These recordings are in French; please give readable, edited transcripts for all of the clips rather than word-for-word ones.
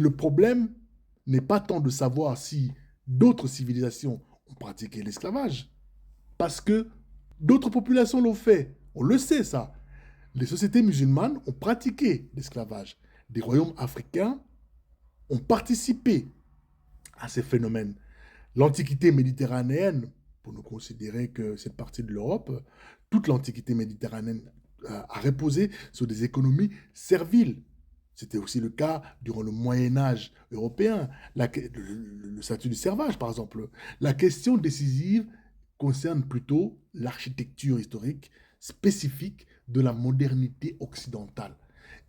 Le problème n'est pas tant de savoir si d'autres civilisations ont pratiqué l'esclavage, parce que d'autres populations l'ont fait. On le sait, ça. Les sociétés musulmanes ont pratiqué l'esclavage. Des royaumes africains ont participé à ces phénomènes. L'Antiquité méditerranéenne, pour ne considérer que cette partie de l'Europe, toute l'Antiquité méditerranéenne a reposé sur des économies serviles. C'était aussi le cas durant le Moyen Âge européen, le statut du servage par exemple. La question décisive concerne plutôt l'architecture historique spécifique de la modernité occidentale.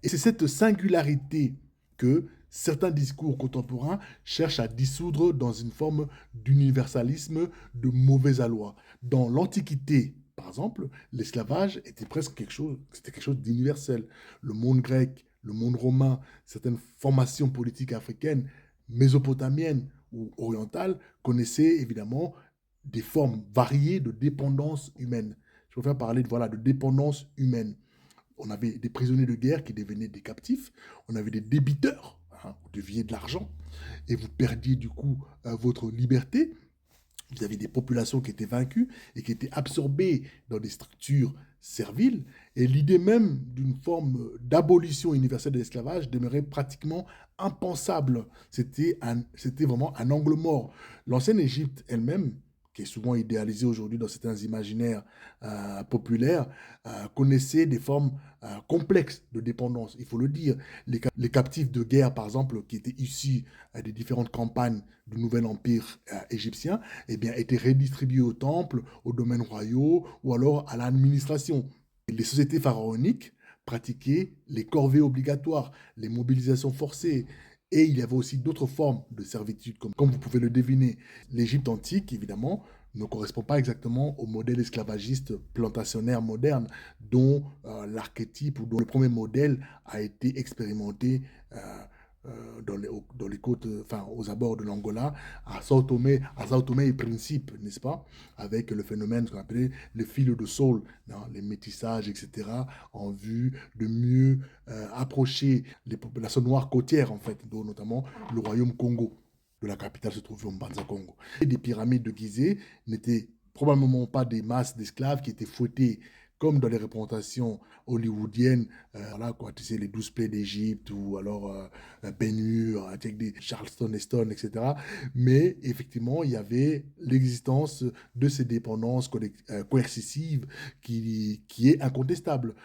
Et c'est cette singularité que certains discours contemporains cherchent à dissoudre dans une forme d'universalisme de mauvais aloi. Dans l'Antiquité, par exemple, l'esclavage était presque c'était quelque chose d'universel. Le monde grec, le monde romain, certaines formations politiques africaines, mésopotamiennes ou orientales, connaissaient évidemment des formes variées de dépendance humaine. Je préfère parler de dépendance humaine. On avait des prisonniers de guerre qui devenaient des captifs, on avait des débiteurs, hein, vous deviez de l'argent, et vous perdiez du coup votre liberté. Vous avez des populations qui étaient vaincues et qui étaient absorbées dans des structures serviles. Et l'idée même d'une forme d'abolition universelle de l'esclavage demeurait pratiquement impensable. C'était vraiment un angle mort. L'ancienne Égypte elle-même, qui est souvent idéalisée aujourd'hui dans certains imaginaires populaires, connaissait des formes complexes de dépendance, il faut le dire. Les captifs de guerre, par exemple, qui étaient issus des différentes campagnes du nouvel empire égyptien, eh bien, étaient redistribués au temple, aux domaines royaux ou alors à l'administration. Les sociétés pharaoniques pratiquaient les corvées obligatoires, les mobilisations forcées, et il y avait aussi d'autres formes de servitude, comme vous pouvez le deviner. L'Égypte antique, évidemment, ne correspond pas exactement au modèle esclavagiste plantationnaire moderne dont l'archétype ou dont le premier modèle a été expérimenté dans les côtes, enfin aux abords de l'Angola, à Sao Tomé et Principe, n'est-ce pas? Avec le phénomène qu'on appelait le fil de Saul, hein, les métissages, etc., en vue de mieux approcher les populations noires côtières, en fait, dont notamment le royaume Congo, de la capitale se trouvait au Mbanza Congo. Et des pyramides de Gizeh n'étaient probablement pas des masses d'esclaves qui étaient fouettés comme dans les représentations hollywoodiennes, voilà quoi, tu sais, les 12 plaies d'Égypte ou alors Ben-Hur, avec des Charleston Heston, etc. Mais effectivement, il y avait l'existence de ces dépendances coercitives qui est incontestable.